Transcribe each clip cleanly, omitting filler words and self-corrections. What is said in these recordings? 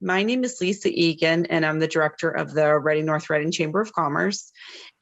My name is Lisa Egan, and I'm the director of the Reading North Reading Chamber of Commerce.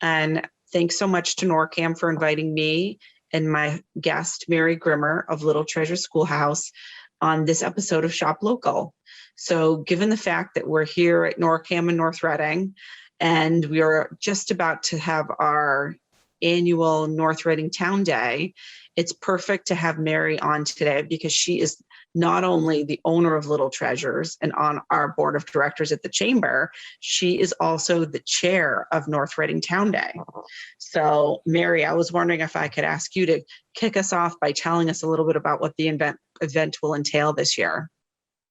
And thanks so much to NORCAM for inviting me and my guest, Mary Grimmer of Little Treasures Schoolhouse, on this episode of Shop Local. So given the fact that we're here at NORCAM in North Reading, and we are just about to have our annual North Reading Town Day, it's perfect to have Mary on today because she is not only the owner of Little Treasures and on our board of directors at the Chamber, she is also the chair of North Reading Town Day. So Mary, I was wondering if I could ask you to kick us off by telling us a little bit about what the event will entail this year.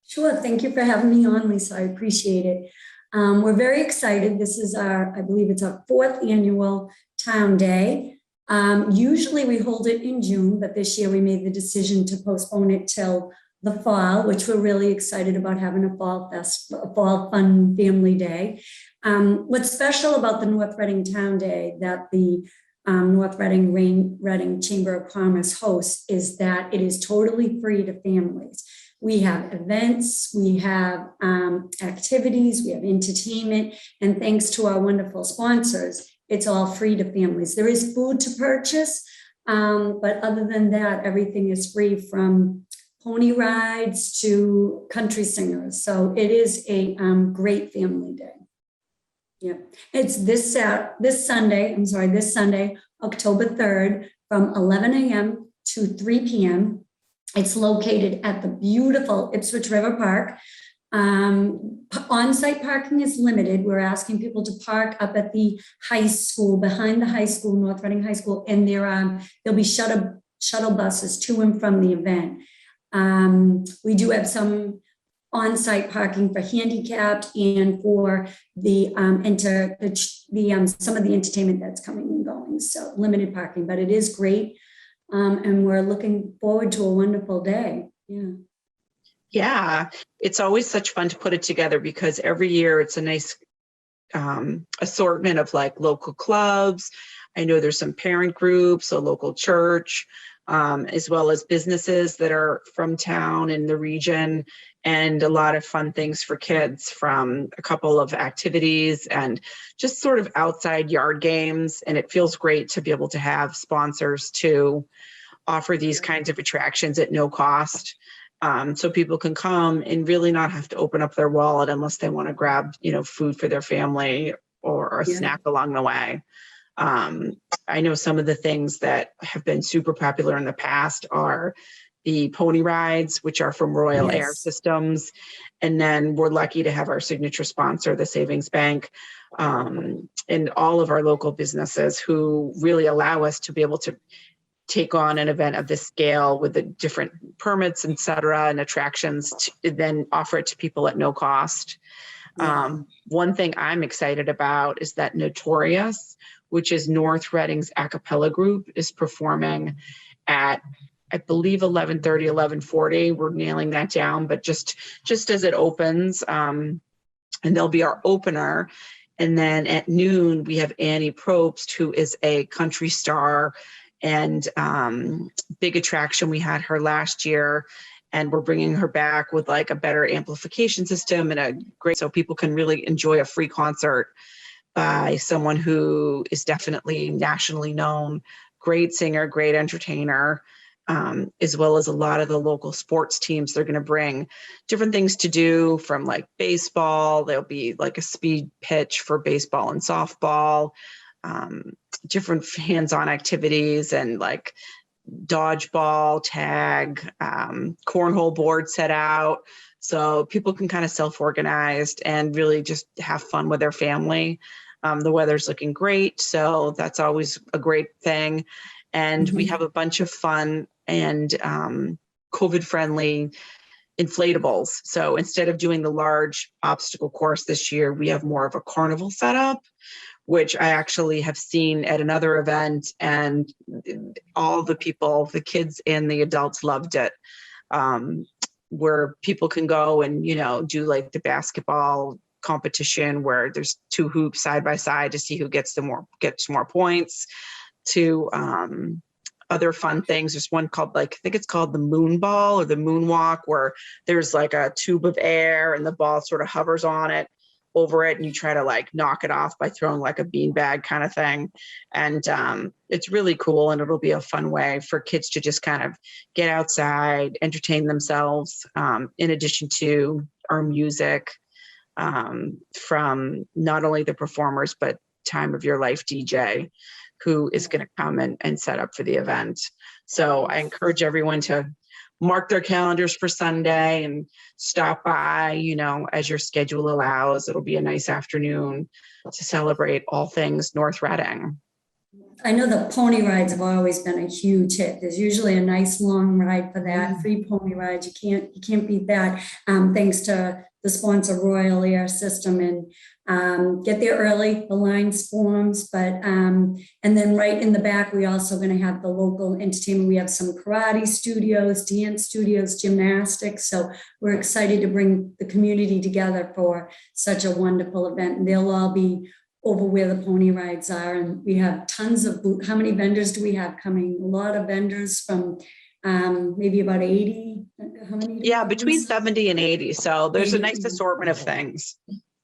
Sure. Thank you for having me on, Lisa. I appreciate it. We're very excited. This is I believe it's our 4th annual Town Day. Usually we hold it in June, but this year we made the decision to postpone it till the fall, which we're really excited about, having a fall fun family day. What's special about the North Reading Town Day that the North Reading Chamber of Commerce hosts is that it is totally free to families. We have events, we have activities, we have entertainment, and thanks to our wonderful sponsors, it's all free to families. There is food to purchase, but other than that, everything is free, from pony rides to country singers. So it is a great family day. Yeah, it's this Sunday, October 3rd, from 11 a.m. to 3 p.m. It's located at the beautiful Ipswich River Park. On-site parking is limited. We're asking people to park up at the high school, behind the high school, North Reading High School, and there'll be shuttle buses to and from the event. We do have some on-site parking for handicapped and for the some of the entertainment that's coming and going. So limited parking, but it is great. And we're looking forward to a wonderful day. Yeah, it's always such fun to put it together because every year it's a nice assortment of like local clubs. I know there's some parent groups, a local church, as well as businesses that are from town and the region, and a lot of fun things for kids, from a couple of activities and just sort of outside yard games. And it feels great to be able to have sponsors to offer these kinds of attractions at no cost. So people can come and really not have to open up their wallet unless they want to grab, food for their family or a snack along the way. I know some of the things that have been super popular in the past are the pony rides, which are from Royal Air Systems. And then we're lucky to have our signature sponsor, the Savings Bank, and all of our local businesses who really allow us to be able to take on an event of this scale with the different permits, et cetera, and attractions, to then offer it to people at no cost. One thing I'm excited about is that Notorious, which is North Reading's a cappella group, is performing at, I believe, 11:30, 11:40. We're nailing that down, but just as it opens, and they'll be our opener. And then at noon, we have Annie Probst, who is a country star and big attraction. We had her last year, and we're bringing her back with like a better amplification system and so people can really enjoy a free concert by someone who is definitely nationally known, great singer, great entertainer, as well as a lot of the local sports teams. They're going to bring different things to do, from like baseball. There'll be like a speed pitch for baseball and softball, different hands-on activities, and like dodgeball, tag, cornhole board set out. So people can kind of self-organize and really just have fun with their family. The weather's looking great, so that's always a great thing. And we have a bunch of fun and COVID-friendly inflatables. So instead of doing the large obstacle course this year, we have more of a carnival setup, which I actually have seen at another event, and all the people, the kids and the adults, loved it. Where people can go and, do like the basketball competition where there's 2 hoops side by side to see who gets more points, to other fun things. There's one called I think it's called the moon ball or the moonwalk, where there's like a tube of air and the ball sort of hovers on it, over it, and you try to like knock it off by throwing like a beanbag kind of thing. And it's really cool, and it'll be a fun way for kids to just kind of get outside, entertain themselves, in addition to our music from not only the performers, but Time of Your Life DJ, who is going to come and set up for the event. So I encourage everyone to mark their calendars for Sunday and stop by, as your schedule allows. It'll be a nice afternoon to celebrate all things North Reading. I know the pony rides have always been a huge hit. There's usually a nice long ride for that. Free pony rides. You can't beat that. Thanks to the sponsor Royal Air System, and get there early. The line forms, but and then right in the back, we also going to have the local entertainment. We have some karate studios, dance studios, gymnastics. So we're excited to bring the community together for such a wonderful event. And they'll all be over where the pony rides are, and we have tons of how many vendors do we have coming? A lot of vendors from maybe about 80. How many? Yeah, between 70 and 80. So there's a nice assortment of things.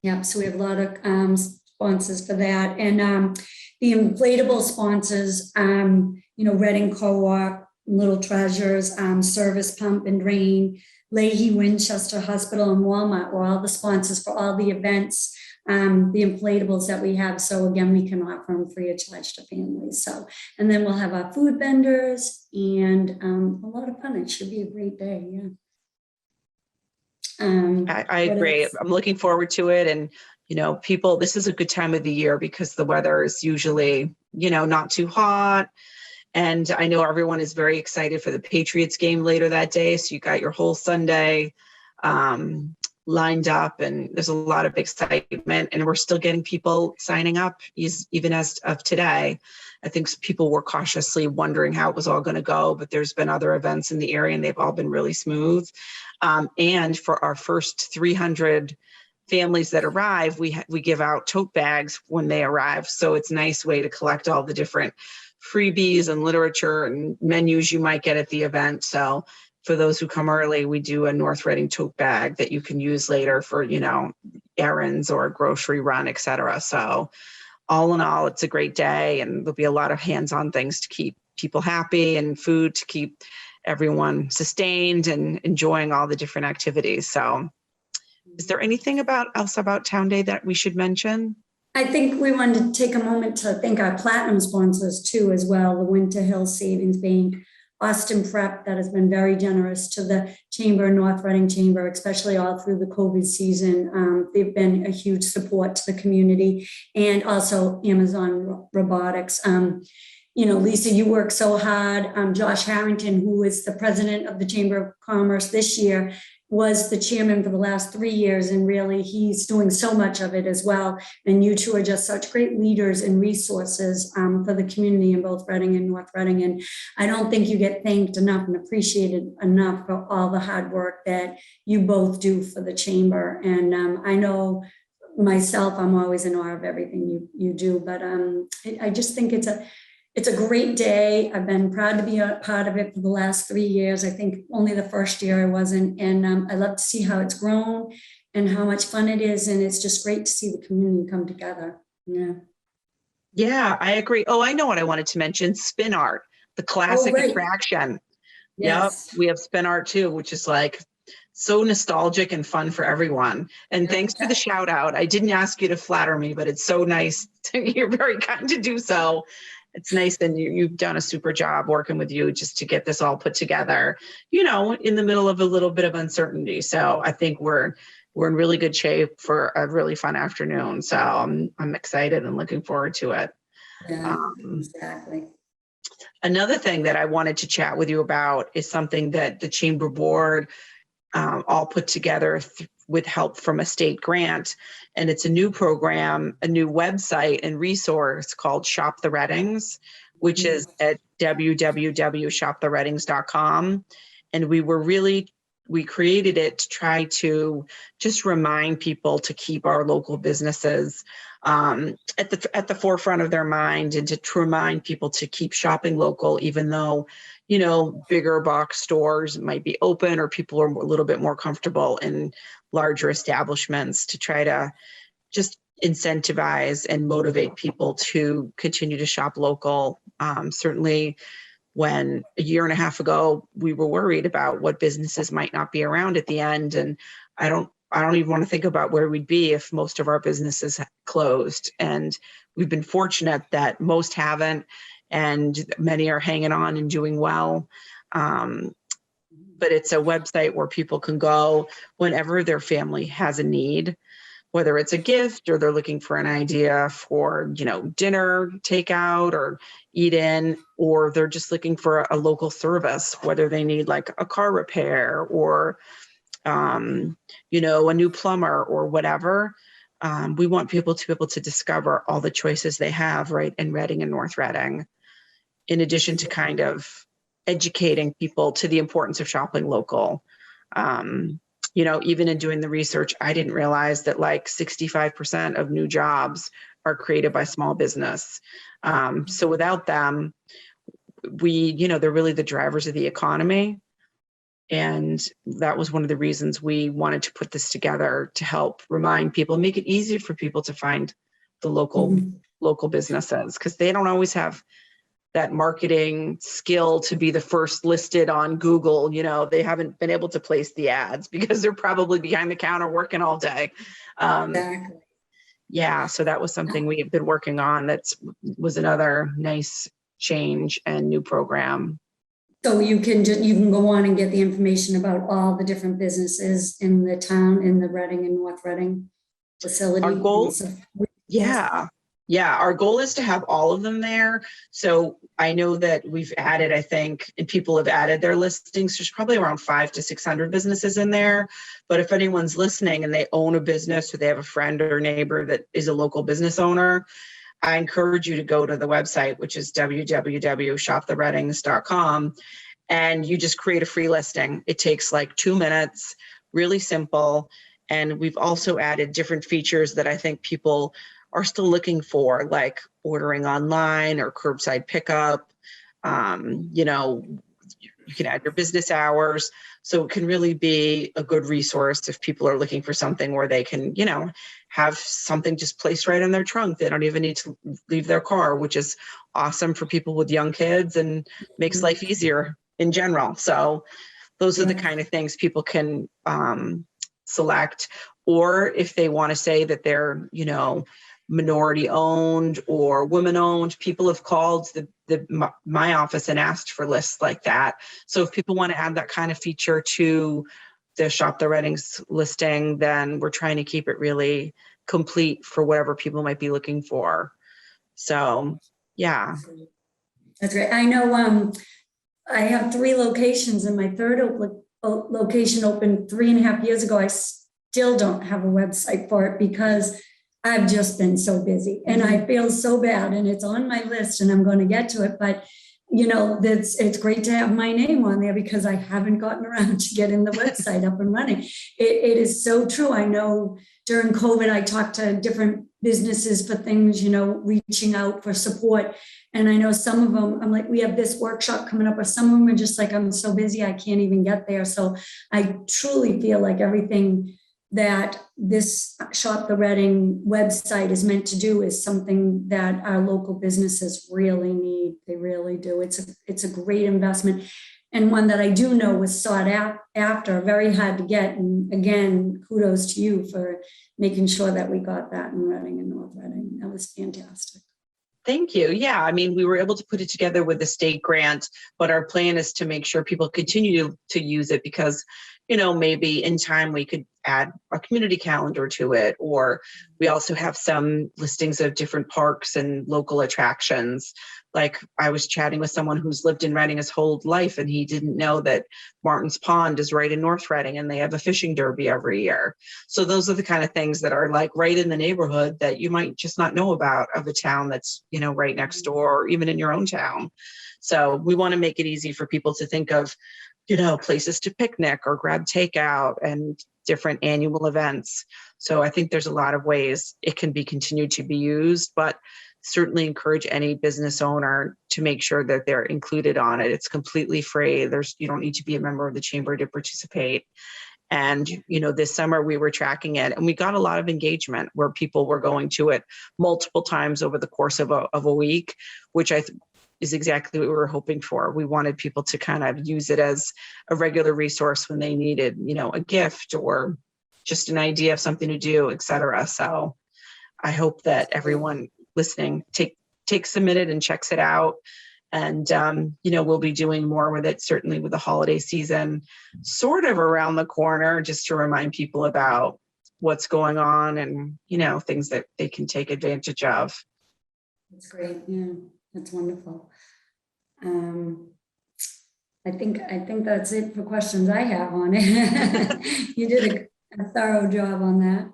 Yeah, so we have a lot of sponsors for that, and the inflatable sponsors. Reading Co-op, Little Treasures, Service Pump and Drain, Leahy Winchester Hospital, and Walmart were all the sponsors for all the events. The inflatables that we have. So again, we can offer them free of charge to families. So, and then we'll have our food vendors and a lot of fun. It should be a great day. Yeah. I agree. I'm looking forward to it. And, people, this is a good time of the year because the weather is usually, not too hot. And I know everyone is very excited for the Patriots game later that day. So you got your whole Sunday lined up, and there's a lot of excitement, and we're still getting people signing up even as of today. I think people were cautiously wondering how it was all going to go, but there's been other events in the area and they've all been really smooth. And for our first 300 families that arrive, we give out tote bags when they arrive. So it's a nice way to collect all the different freebies and literature and menus you might get at the event. So for those who come early, we do a North Reading tote bag that you can use later for, errands or a grocery run, et cetera. So all in all, it's a great day, and there'll be a lot of hands-on things to keep people happy and food to keep everyone sustained and enjoying all the different activities. So is there anything else about Town Day that we should mention? I think we wanted to take a moment to thank our platinum sponsors too, as well, the Winter Hill Savings Bank, Austin Prep, that has been very generous to the Chamber, North Reading Chamber, especially all through the COVID season. They've been a huge support to the community, and also Amazon Robotics. Lisa, you work so hard. Josh Harrington, who is the president of the Chamber of Commerce this year, was the chairman for the last 3 years, and really he's doing so much of it as well. And you two are just such great leaders and resources for the community in both Reading and North Reading. And I don't think you get thanked enough and appreciated enough for all the hard work that you both do for the chamber. And I know myself, I'm always in awe of everything you do, but I just think it's a great day. I've been proud to be a part of it for the last 3 years. I think only the first year I wasn't. And I love to see how it's grown and how much fun it is. And it's just great to see the community come together. Yeah. Yeah, I agree. Oh, I know what I wanted to mention. Spin art, the classic attraction. Yes. Yep. We have spin art too, which is like so nostalgic and fun for everyone. And thanks for the shout out. I didn't ask you to flatter me, but it's so nice. You're very kind to do so. It's nice, and you've done a super job working with you just to get this all put together, in the middle of a little bit of uncertainty. So I think we're in really good shape for a really fun afternoon. So I'm excited and looking forward to it. Yeah, exactly. Another thing that I wanted to chat with you about is something that the Chamber Board all put together with help from a state grant. And it's a new program, a new website and resource called Shop the Readings, which is at www.shopthereadings.com. And we were really we created it to try to just remind people to keep our local businesses at the forefront of their mind, and to remind people to keep shopping local, even though, bigger box stores might be open, or people are a little bit more comfortable in larger establishments, to try to just incentivize and motivate people to continue to shop local. Certainly, when a year and a half ago, we were worried about what businesses might not be around at the end. And I don't even want to think about where we'd be if most of our businesses closed. And we've been fortunate that most haven't, and many are hanging on and doing well. But it's a website where people can go whenever their family has a need, whether it's a gift or they're looking for an idea for, dinner takeout or eat in, or they're just looking for a local service, whether they need like a car repair or, a new plumber or whatever. We want people to be able to discover all the choices they have right in Reading and North Reading, in addition to kind of educating people to the importance of shopping local. Even in doing the research, I didn't realize that like 65% of new jobs are created by small business. So without them, they're really the drivers of the economy. And that was one of the reasons we wanted to put this together, to help remind people, make it easier for people to find the local businesses, because they don't always have that marketing skill to be the first listed on Google. They haven't been able to place the ads because they're probably behind the counter working all day. Exactly. Yeah, so that was something we have been working on. Was another nice change and new program. So you can go on and get the information about all the different businesses in the town, in the Reading and North Reading facility. Our goal, our goal is to have all of them there. So I know that we've added, I think, and people have added their listings. There's probably around 500 to 600 businesses in there. But if anyone's listening and they own a business, or they have a friend or neighbor that is a local business owner, I encourage you to go to the website, which is www.shopthereadings.com, and you just create a free listing. It takes like 2 minutes, really simple. And we've also added different features that I think people are still looking for, like ordering online or curbside pickup. You can add your business hours. So it can really be a good resource if people are looking for something where they can, have something just placed right in their trunk. They don't even need to leave their car, which is awesome for people with young kids and makes life easier in general. So those are the kind of things people can select. Or if they want to say that they're, minority owned or women owned, people have called my office and asked for lists like that. So if people want to add that kind of feature to the Shop the Readings listing, then we're trying to keep it really complete for whatever people might be looking for. So yeah, that's great. I know I have 3 locations, and my third location opened 3.5 years ago. I still don't have a website for it because I've just been so busy, and I feel so bad, and it's on my list and I'm going to get to it. But, it's great to have my name on there because I haven't gotten around to getting the website up and running. It is so true. I know during COVID, I talked to different businesses for things, reaching out for support. And I know some of them, I'm like, we have this workshop coming up, or some of them are just like, I'm so busy, I can't even get there. So I truly feel like everything that this Shop the Reading website is meant to do is something that our local businesses really need. They really do. It's a great investment, and one that I do know was sought after, very hard to get. And again, kudos to you for making sure that we got that in Reading and North Reading. That was fantastic. Thank you. Yeah, I mean, we were able to put it together with the state grant, but our plan is to make sure people continue to use it because, maybe in time we could add a community calendar to it, or we also have some listings of different parks and local attractions. Like I was chatting with someone who's lived in Reading his whole life, and he didn't know that Martin's Pond is right in North Reading and they have a fishing derby every year. So those are the kind of things that are like right in the neighborhood that you might just not know about, of a town that's, right next door, or even in your own town. So we want to make it easy for people to think of places to picnic or grab takeout and different annual events. So I think there's a lot of ways it can be continued to be used, but certainly encourage any business owner to make sure that they're included on it. It's completely free. You don't need to be a member of the chamber to participate. And, this summer we were tracking it and we got a lot of engagement where people were going to it multiple times over the course of a week, which is exactly what we were hoping for. We wanted people to kind of use it as a regular resource when they needed, a gift or just an idea of something to do, et cetera. So I hope that everyone listening takes a minute and checks it out. And, we'll be doing more with it, certainly with the holiday season sort of around the corner, just to remind people about what's going on and, things that they can take advantage of. That's great. Yeah, that's wonderful. I think that's it for questions I have on it. You did a thorough job on that.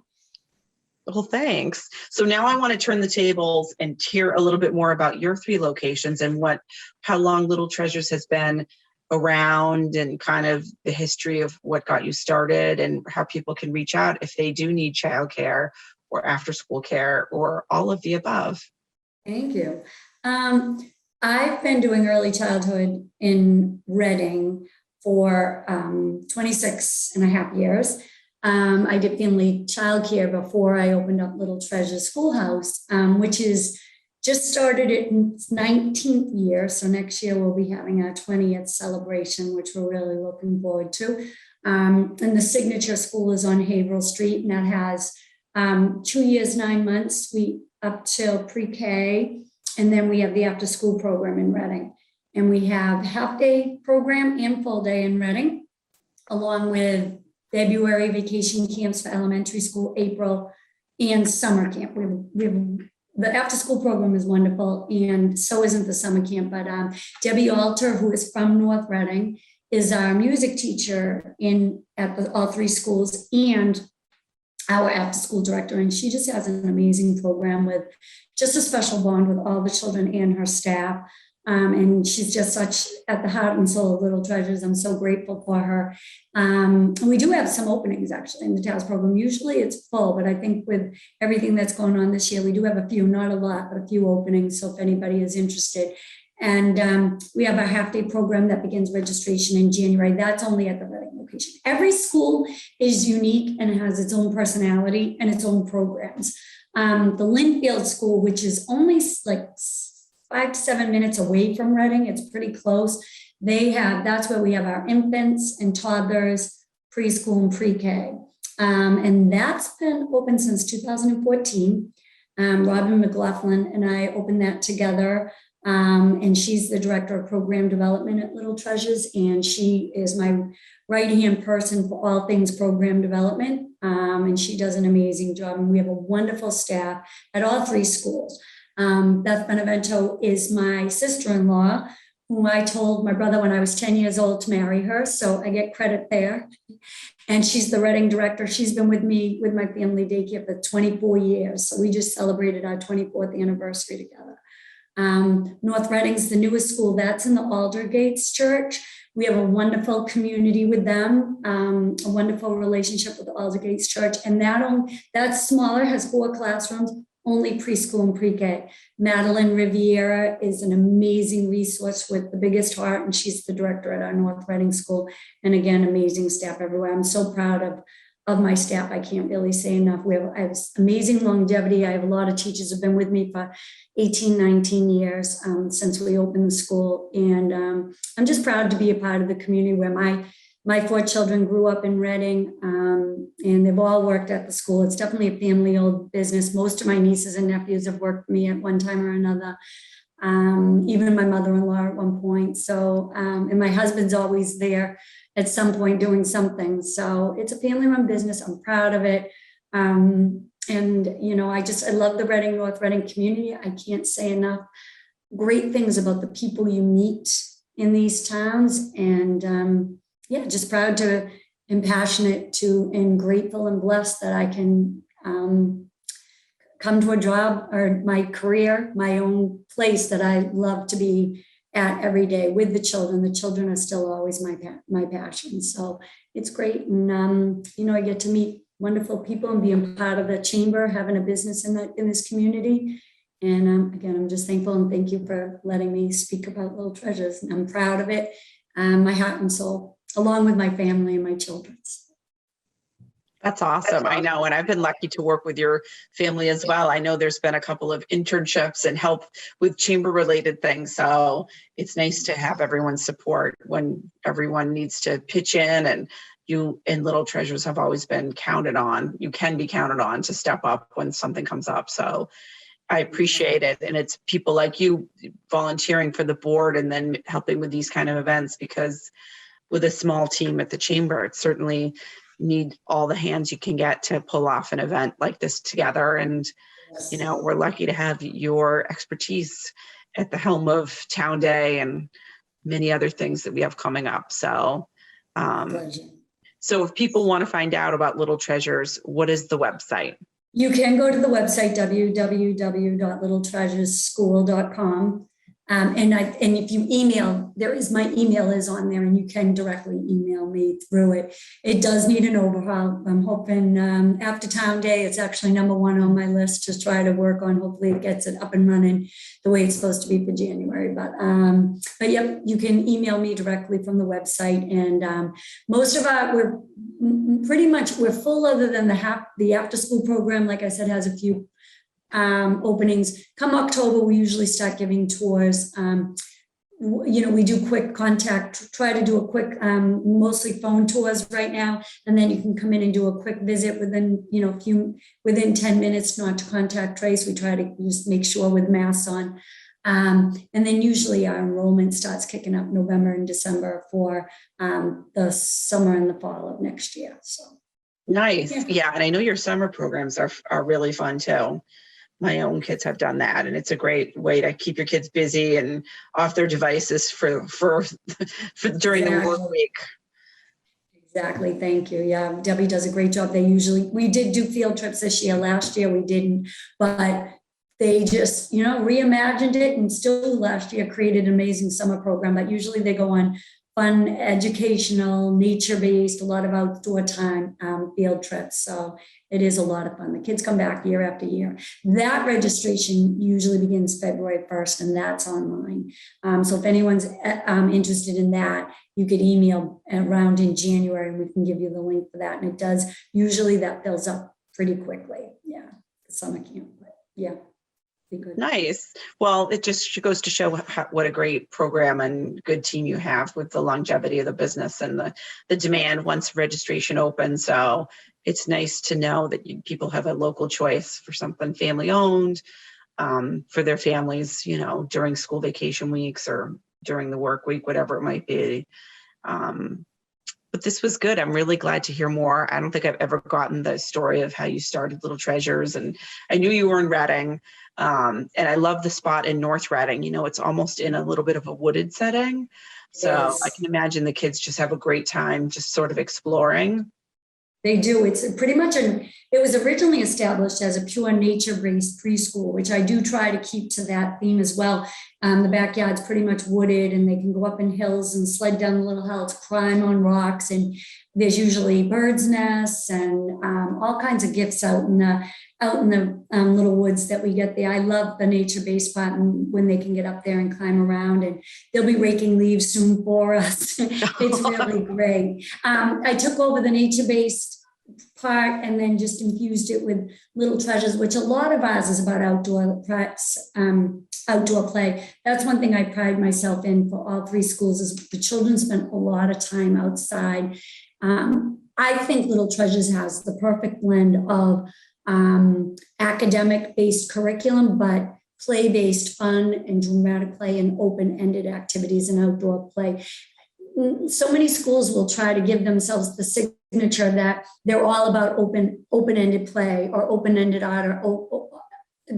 Well, thanks. So now I want to turn the tables and hear a little bit more about your 3 locations and how long Little Treasures has been around and kind of the history of what got you started and how people can reach out if they do need childcare or after school care or all of the above. Thank you. I've been doing early childhood in Reading for 26 and a half years. I did family childcare before I opened up Little Treasures Schoolhouse, which is just started its 19th year. So next year we'll be having our 20th celebration, which we're really looking forward to. And the signature school is on Haverhill Street, and that has 2 years, 9 months, up till pre-K. And then we have the after school program in Reading. And we have half-day program and full day in Reading, along with February vacation camps for elementary school, April, and summer camp. We have the after school program is wonderful, and so isn't the summer camp. But Debbie Alter, who is from North Reading, is our music teacher at all 3 schools and our after school director. And she just has an amazing program with just a special bond with all the children and her staff. And she's just such at the heart and soul of Little Treasures. I'm so grateful for her. We do have some openings actually in the TAS program. Usually it's full, but I think with everything that's going on this year, we do have a few, not a lot, but a few openings. So if anybody is interested. And we have our half-day program that begins registration in January. That's only at the Reading location. Every school is unique and has its own personality and its own programs. The Linfield School, which is only like 5 to 7 minutes away from Reading, it's pretty close. That's where we have our infants and toddlers, preschool and pre-K. And that's been open since 2014. Robin McLaughlin and I opened that together. And she's the director of program development at Little Treasures. And she is my right-hand person for all things program development. And she does an amazing job. And we have a wonderful staff at all 3 schools. Beth Benevento is my sister-in-law, whom I told my brother when I was 10 years old to marry her. So I get credit there. And she's the Reading director. She's been with me with my family daycare for 24 years. So we just celebrated our 24th anniversary together. North Reading's the newest school. That's in the Aldergates Church. We have a wonderful community with them, a wonderful relationship with the Aldergates Church. And that's smaller, has 4 classrooms, only preschool and pre-K. Madeline Riviera is an amazing resource with the biggest heart, and she's the director at our North Reading school. And again, amazing staff everywhere. I'm so proud of my staff. I can't really say enough. I have amazing longevity. I have a lot of teachers who have been with me for 18, 19 years since we opened the school. And I'm just proud to be a part of the community where my 4 children grew up in Reading, and they've all worked at the school. It's definitely a family-owned business. Most of my nieces and nephews have worked for me at one time or another. Even my mother-in-law at one point. So, and my husband's always there at some point doing something. So it's a family-run business. I'm proud of it. And, I love the North Reading community. I can't say enough great things about the people you meet in these towns. And just proud to and passionate to and grateful and blessed that I can come to a job or my career, my own place that I love to be at every day with the children. The children are still always my passion. So it's great. And, I get to meet wonderful people and be a part of the chamber, having a business in this community. And again, I'm just thankful and thank you for letting me speak about Little Treasures. And I'm proud of it, my heart and soul, along with my family and my children. That's awesome. I know. And I've been lucky to work with your family as well. I know there's been a couple of internships and help with chamber related things. So it's nice to have everyone's support when everyone needs to pitch in, and you and Little Treasures have always been counted on. You can be counted on to step up when something comes up. So I appreciate it. And it's people like you volunteering for the board and then helping with these kind of events, because with a small team at the chamber, it certainly need all the hands you can get to pull off an event like this together. And, we're lucky to have your expertise at the helm of Town Day and many other things that we have coming up. So, so if people want to find out about Little Treasures, what is the website? You can go to the website, www.littletreasureschool.com. And if you email, my email is on there, and you can directly email me through it. It does need an overhaul. I'm hoping after Town Day, it's actually number one on my list to try to work on. Hopefully it gets it up and running the way it's supposed to be for January. But yep, you can email me directly from the website. And most of we're full, other than the after school program, like I said, has a few openings. Come October, we usually start giving tours. We do quick contact, try to do a quick, mostly phone tours right now. And then you can come in and do a quick visit within, within 10 minutes, not to contact trace. We try to just make sure with masks on. And then usually our enrollment starts kicking up November and December for the summer and the fall of next year. So nice. Yeah. And I know your summer programs are really fun too. My own kids have done that, and it's a great way to keep your kids busy and off their devices for during the work week. Exactly. Thank you. Yeah, Debbie does a great job. We did do field trips this year. Last year we didn't, but they just, reimagined it, and still last year created an amazing summer program. But usually they go on fun, educational, nature-based, a lot of outdoor time field trips. So it is a lot of fun. The kids come back year after year. That registration usually begins February 1st, and that's online. So if anyone's interested in that, you could email around in January, and we can give you the link for that. And it does, usually that fills up pretty quickly. Yeah, the summer camp, but yeah. Good. Nice. Well, it just goes to show what a great program and good team you have with the longevity of the business and the demand once registration opens. So it's nice to know that people have a local choice for something family owned for their families, during school vacation weeks or during the work week, whatever it might be. But this was good. I'm really glad to hear more. I don't think I've ever gotten the story of how you started Little Treasures, and I knew you were in Reading. And I love the spot in North Reading. It's almost in a little bit of a wooded setting. So yes. I can imagine the kids just have a great time just sort of exploring. They do. It's pretty much it was originally established as a pure nature-based preschool, which I do try to keep to that theme as well. The backyard's pretty much wooded, and they can go up in hills and sled down the little hills, climb on rocks, and there's usually birds' nests and all kinds of gifts out in the little woods that we get there. I love the nature-based part, and when they can get up there and climb around, and they'll be raking leaves soon for us. It's really great. I took over the nature-based part and then just infused it with Little Treasures, which a lot of ours is about outdoor play. That's one thing I pride myself in for all three schools, is the children spend a lot of time outside. I think Little Treasures has the perfect blend of academic-based curriculum, but play-based fun and dramatic play and open-ended activities and outdoor play. So many schools will try to give themselves the signature that they're all about open-ended play or open-ended art or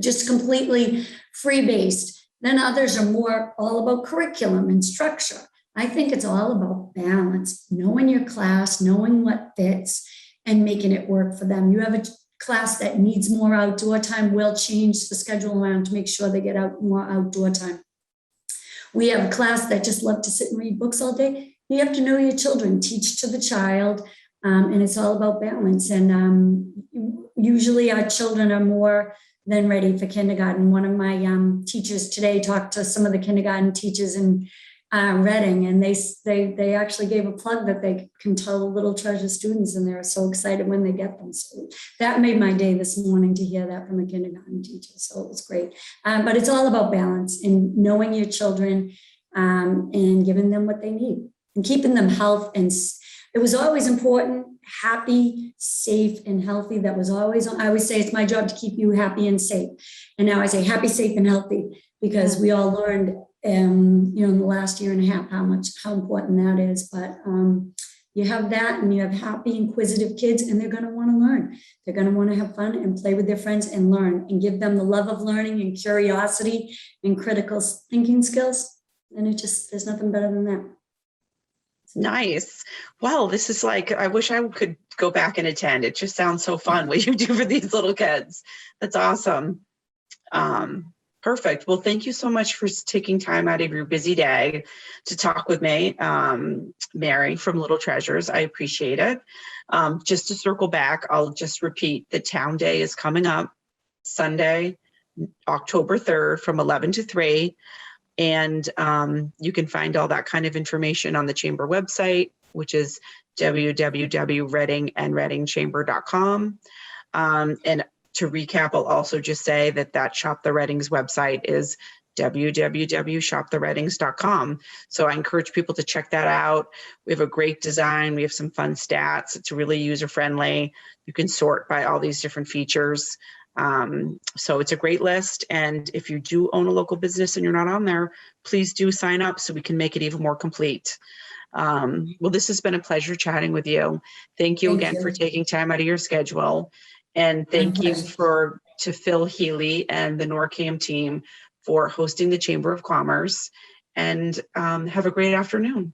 just completely free-based. Then others are more all about curriculum and structure. I think it's all about balance, knowing your class, knowing what fits, and making it work for them. You have a class that needs more outdoor time, we'll change the schedule around to make sure they get out more outdoor time. We have a class that just love to sit and read books all day. You have to know your children, teach to the child, and it's all about balance. And usually our children are more than ready for kindergarten. One of my teachers today talked to some of the kindergarten teachers in Reading, and they actually gave a plug that they can tell the Little Treasures students, and they're so excited when they get them. So that made my day this morning to hear that from a kindergarten teacher. So it was great. But it's all about balance and knowing your children and giving them what they need and keeping them it was always important, happy, safe, and healthy. That was always, I always say it's my job to keep you happy and safe. And now I say happy, safe, and healthy, because we all learned, in the last year and a half, how important that is. But you have that, and you have happy, inquisitive kids, and they're going to want to learn. They're going to want to have fun and play with their friends and learn, and give them the love of learning and curiosity and critical thinking skills. And there's nothing better than that. Nice. Well, this is like, I wish I could go back and attend. It just sounds so fun what you do for these little kids. That's awesome. Perfect. Well, thank you so much for taking time out of your busy day to talk with me, Mary from Little Treasures. I appreciate it. Just to circle back, I'll just repeat, the town day is coming up Sunday, October 3rd from 11 to 3. And you can find all that kind of information on the Chamber website, which is www.readingandreadingchamber.com. And to recap, I'll also just say that Shop the Readings website is www.shopthereadings.com. So I encourage people to check that out. We have a great design. We have some fun stats. It's really user-friendly. You can sort by all these different features. So it's a great list. And if you do own a local business and you're not on there, please do sign up so we can make it even more complete. Well, this has been a pleasure chatting with you. Thank you again for taking time out of your schedule. And thank you to Phil Healy and the NORCAM team for hosting the Chamber of Commerce. And have a great afternoon.